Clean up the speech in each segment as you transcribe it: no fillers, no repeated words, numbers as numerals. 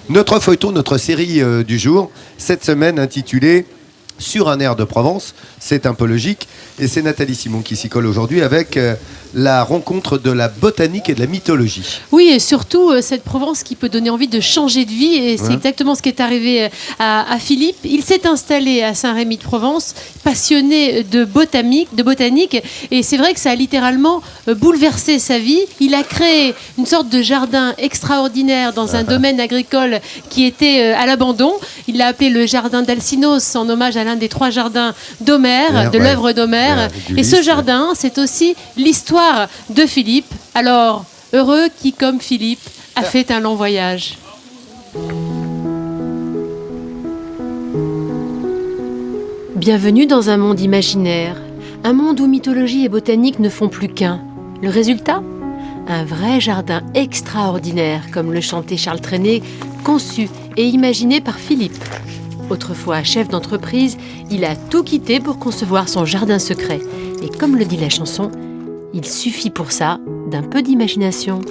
Notre feuilleton, notre série du jour, cette semaine intitulée Sur un air de Provence, c'est un peu logique. Et c'est Nathalie Simon qui s'y colle aujourd'hui avec la rencontre de la botanique et de la mythologie. Oui, et surtout cette Provence qui peut donner envie de changer de vie. Et c'est exactement ce qui est arrivé à Philippe. Il s'est installé à Saint-Rémy-de-Provence, passionné de botanique. Et c'est vrai que ça a littéralement bouleversé sa vie. Il a créé une sorte de jardin extraordinaire dans un domaine agricole qui était à l'abandon. Il l'a appelé le jardin d'Alcinos en hommage à l'un des 3 jardins d'Homère, de l'œuvre d'Homère. Et ce jardin, c'est aussi l'histoire de Philippe. Alors, heureux qui, comme Philippe, a fait un long voyage. Bienvenue dans un monde imaginaire. Un monde où mythologie et botanique ne font plus qu'un. Le résultat ? Un vrai jardin extraordinaire, comme le chantait Charles Trenet, conçu et imaginé par Philippe. Autrefois chef d'entreprise, il a tout quitté pour concevoir son jardin secret. Et comme le dit la chanson, il suffit pour ça d'un peu d'imagination.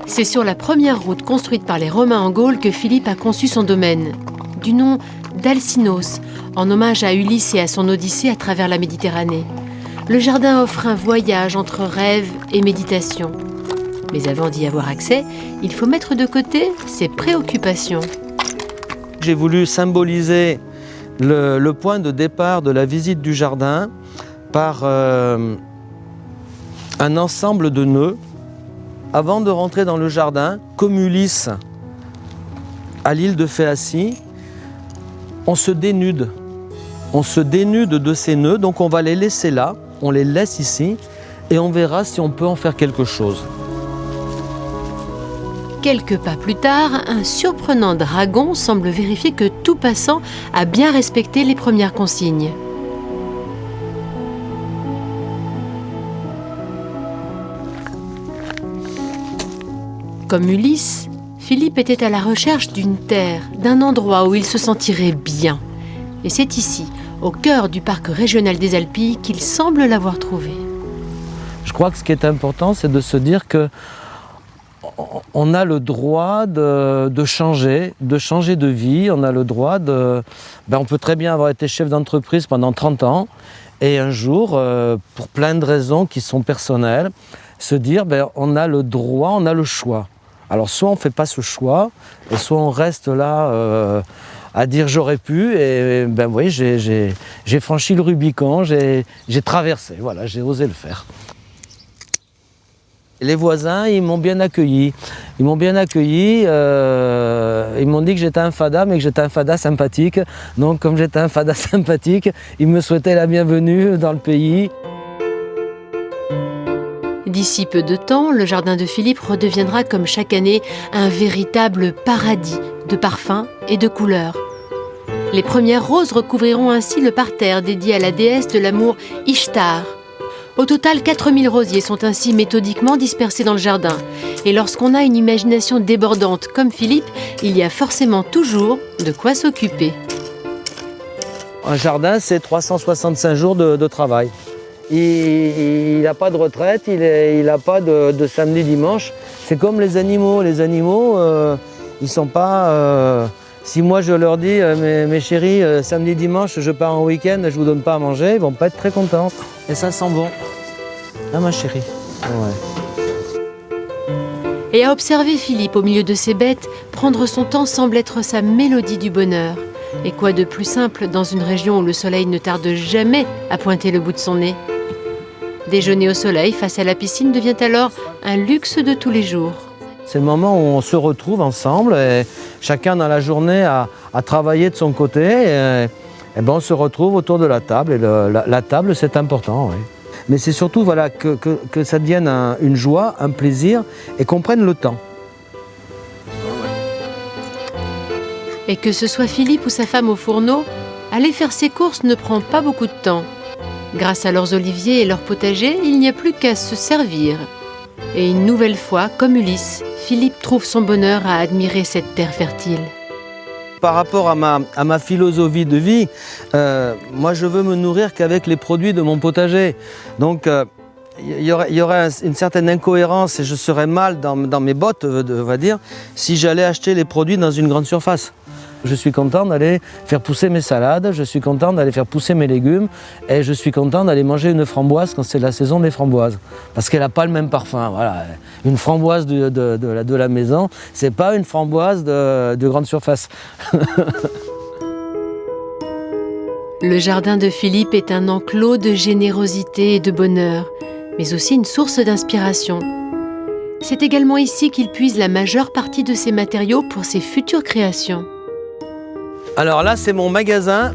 C'est sur la première route construite par les Romains en Gaule que Philippe a conçu son domaine, du nom d'Alcinos, en hommage à Ulysse et à son Odyssée à travers la Méditerranée. Le jardin offre un voyage entre rêve et méditation. Mais avant d'y avoir accès, il faut mettre de côté ses préoccupations. J'ai voulu symboliser le point de départ de la visite du jardin par un ensemble de nœuds. Avant de rentrer dans le jardin, comme Ulysse à l'île de Phéacie, on se dénude. On se dénude de ces nœuds, donc on va les laisser là, on les laisse ici et on verra si on peut en faire quelque chose. Quelques pas plus tard, un surprenant dragon semble vérifier que tout passant a bien respecté les premières consignes. Comme Ulysse, Philippe était à la recherche d'une terre, d'un endroit où il se sentirait bien. Et c'est ici, au cœur du parc régional des Alpilles, qu'il semble l'avoir trouvé. Je crois que ce qui est important, c'est de se dire que on a le droit de changer de vie, on a le droit de... on peut très bien avoir été chef d'entreprise pendant 30 ans et un jour, pour plein de raisons qui sont personnelles, se dire on a le droit, on a le choix. Alors soit on ne fait pas ce choix, et soit on reste là à dire j'aurais pu, et oui, j'ai franchi le Rubicon, j'ai traversé, voilà, j'ai osé le faire. Les voisins, ils m'ont bien accueilli. Ils m'ont dit que j'étais un fada, mais que j'étais un fada sympathique. Donc, comme j'étais un fada sympathique, ils me souhaitaient la bienvenue dans le pays. D'ici peu de temps, le jardin de Philippe redeviendra, comme chaque année, un véritable paradis de parfums et de couleurs. Les premières roses recouvriront ainsi le parterre dédié à la déesse de l'amour Ishtar. Au total, 4000 rosiers sont ainsi méthodiquement dispersés dans le jardin. Et lorsqu'on a une imagination débordante comme Philippe, il y a forcément toujours de quoi s'occuper. Un jardin, c'est 365 jours de travail. Il n'a pas de retraite, il n'a pas de samedi, dimanche. C'est comme les animaux. Les animaux, ils ne sont pas... Si moi je leur dis, mes chéris, samedi, dimanche, je pars en week-end, je ne vous donne pas à manger, ils ne vont pas être très contents. Et ça sent bon. Ah ma chérie. Ouais. Et à observer Philippe au milieu de ses bêtes, prendre son temps semble être sa mélodie du bonheur. Et quoi de plus simple dans une région où le soleil ne tarde jamais à pointer le bout de son nez ? Déjeuner au soleil face à la piscine devient alors un luxe de tous les jours. C'est le moment où on se retrouve ensemble et chacun dans la journée a travaillé de son côté et on se retrouve autour de la table et la table c'est important. Oui. Mais c'est surtout voilà, que ça devienne une joie, un plaisir et qu'on prenne le temps. Et que ce soit Philippe ou sa femme au fourneau, aller faire ses courses ne prend pas beaucoup de temps. Grâce à leurs oliviers et leurs potagers, il n'y a plus qu'à se servir. Et une nouvelle fois, comme Ulysse, Philippe trouve son bonheur à admirer cette terre fertile. Par rapport à ma philosophie de vie, moi je veux me nourrir qu'avec les produits de mon potager. Donc y aurait une certaine incohérence et je serais mal dans mes bottes, on va dire, si j'allais acheter les produits dans une grande surface. Je suis content d'aller faire pousser mes salades, je suis content d'aller faire pousser mes légumes et je suis content d'aller manger une framboise quand c'est la saison des framboises. Parce qu'elle n'a pas le même parfum. Voilà. Une framboise de la maison, c'est pas une framboise de grande surface. Le jardin de Philippe est un enclos de générosité et de bonheur, mais aussi une source d'inspiration. C'est également ici qu'il puise la majeure partie de ses matériaux pour ses futures créations. Alors là, c'est mon magasin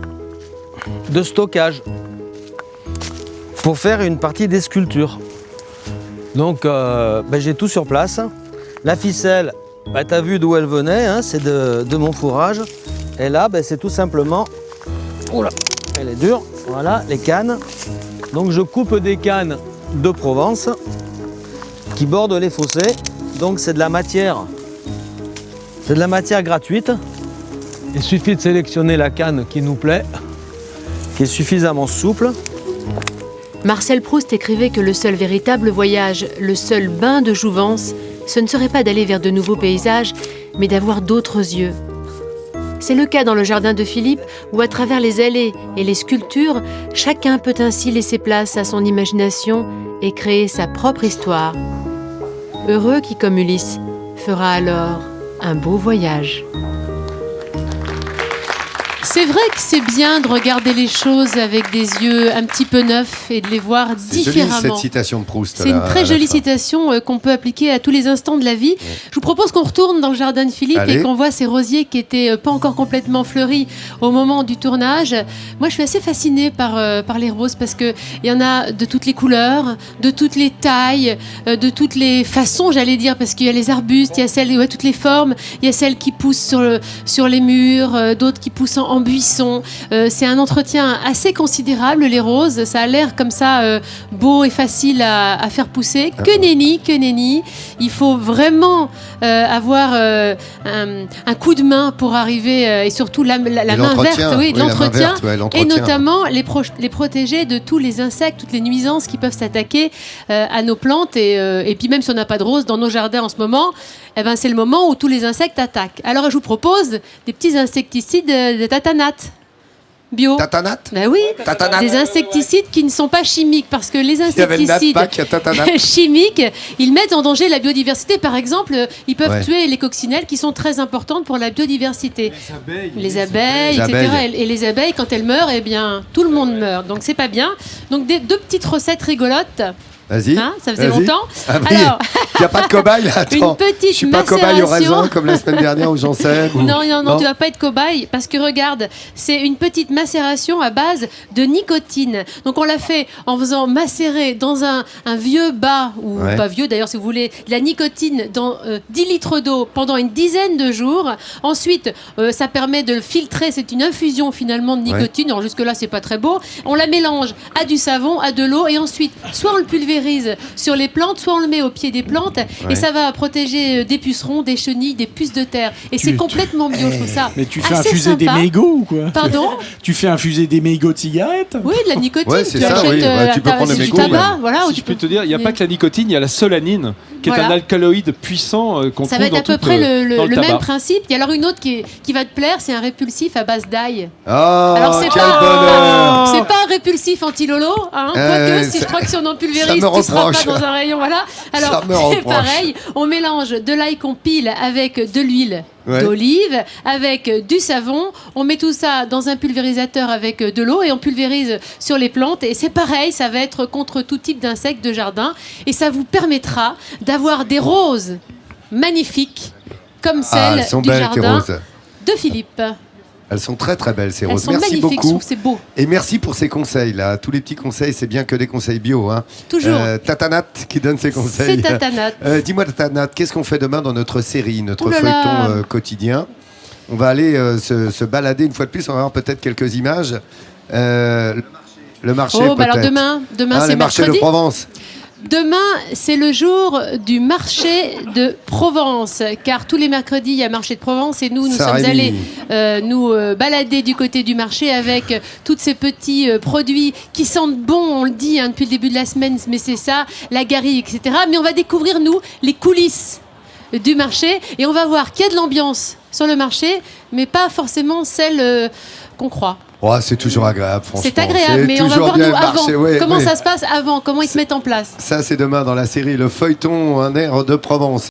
de stockage pour faire une partie des sculptures. Donc, j'ai tout sur place. La ficelle, tu as vu d'où elle venait, hein, c'est de mon fourrage. Et là, c'est tout simplement... Oula, elle est dure. Voilà, les cannes. Donc, je coupe des cannes de Provence qui bordent les fossés. Donc, c'est de la matière gratuite. Il suffit de sélectionner la canne qui nous plaît, qui est suffisamment souple. Marcel Proust écrivait que le seul véritable voyage, le seul bain de jouvence, ce ne serait pas d'aller vers de nouveaux paysages, mais d'avoir d'autres yeux. C'est le cas dans le jardin de Philippe, où à travers les allées et les sculptures, chacun peut ainsi laisser place à son imagination et créer sa propre histoire. Heureux qui, comme Ulysse, fera alors un beau voyage. C'est vrai que c'est bien de regarder les choses avec des yeux un petit peu neufs et de les voir différemment. C'est joli, cette citation de Proust. C'est une très jolie citation qu'on peut appliquer à tous les instants de la vie. Ouais. Je vous propose qu'on retourne dans le jardin de Philippe et qu'on voit ces rosiers qui étaient pas encore complètement fleuris au moment du tournage. Moi, je suis assez fascinée par les roses parce qu'il y en a de toutes les couleurs, de toutes les tailles, de toutes les façons, j'allais dire, parce qu'il y a les arbustes, il y a celles, toutes les formes, il y a celles qui poussent sur les murs, d'autres qui poussent en buisson. C'est un entretien assez considérable, les roses. Ça a l'air comme ça beau et facile à faire pousser. Que nenni. Il faut vraiment avoir un coup de main pour arriver et surtout la main verte, de l'entretien, et notamment les protéger de tous les insectes, toutes les nuisances qui peuvent s'attaquer à nos plantes et puis même si on n'a pas de roses dans nos jardins en ce moment, c'est le moment où tous les insectes attaquent. Alors je vous propose des petits insecticides de tatanate. Bio. Tatanate ? Ben oui, tatanate. Des insecticides qui ne sont pas chimiques parce que les insecticides chimiques, ils mettent en danger la biodiversité. Par exemple, ils peuvent tuer les coccinelles qui sont très importantes pour la biodiversité. Les abeilles, etc. Et les abeilles, quand elles meurent, tout le monde meurt. Donc c'est pas bien. Donc deux petites recettes rigolotes. Vas-y. Ça faisait longtemps. Alors, il n'y a pas de cobaye là. Attends, une petite je suis pas cobaye au raisin comme la semaine dernière où j'en sais. Non, tu vas pas être cobaye parce que regarde, c'est une petite macération à base de nicotine. Donc on l'a fait en faisant macérer dans un vieux bas, ou pas vieux d'ailleurs si vous voulez, de la nicotine dans 10 litres d'eau pendant une dizaine de jours. Ensuite, ça permet de le filtrer. C'est une infusion finalement de nicotine. Alors jusque-là, c'est pas très beau. On la mélange à du savon, à de l'eau et ensuite, soit on le pulvérise sur les plantes, soit on le met au pied des plantes et ça va protéger des pucerons, des chenilles, des puces de terre. Et c'est complètement bio, je trouve ça. Mais tu fais infuser des mégots ou quoi ? Pardon ? Tu fais infuser des mégots de cigarettes ? Oui, de la nicotine. Ouais, c'est ça, tu peux prendre des mégots. Voilà, je peux te dire, il n'y a pas que la nicotine, il y a la solanine, qui est un alcaloïde puissant qu'on trouve dans ça va être à peu près le même tabac. Principe. Il y a alors une autre qui va te plaire, c'est un répulsif à base d'ail. Alors c'est pas un répulsif anti-lolo, quoique si je crois que si on en pulvérise, tu seras pas dans un rayon, voilà. Alors c'est pareil, on mélange de l'ail qu'on pile avec de l'huile d'olive, avec du savon, on met tout ça dans un pulvérisateur avec de l'eau et on pulvérise sur les plantes et c'est pareil, ça va être contre tout type d'insectes de jardin et ça vous permettra d'avoir des roses magnifiques comme celles du jardin de Philippe. Elles sont très très belles ces roses. Merci beaucoup. Je trouve que c'est beau. Et merci pour ces conseils là. Tous les petits conseils, c'est bien que des conseils bio. Toujours. Tatanate qui donne ses conseils. C'est Tatanate. Dis-moi Tatanate, qu'est-ce qu'on fait demain dans notre série, notre feuilleton quotidien ? On va aller se balader une fois de plus. On va avoir peut-être quelques images. Le marché. Alors demain c'est le marché mercredi. de Provence. Demain, c'est le jour du marché de Provence, car tous les mercredis, il y a marché de Provence et nous sommes allés nous balader du côté du marché avec tous ces petits produits qui sentent bon, on le dit depuis le début de la semaine, mais c'est ça, la garrigue, etc. Mais on va découvrir, nous, les coulisses du marché et on va voir qu'il y a de l'ambiance sur le marché, mais pas forcément celle qu'on croit. Oh, c'est toujours agréable, franchement. C'est agréable, mais on va voir nous avant. Comment ça se passe avant, comment ils se mettent en place. Ça, c'est demain dans la série Le Feuilleton, un air de Provence.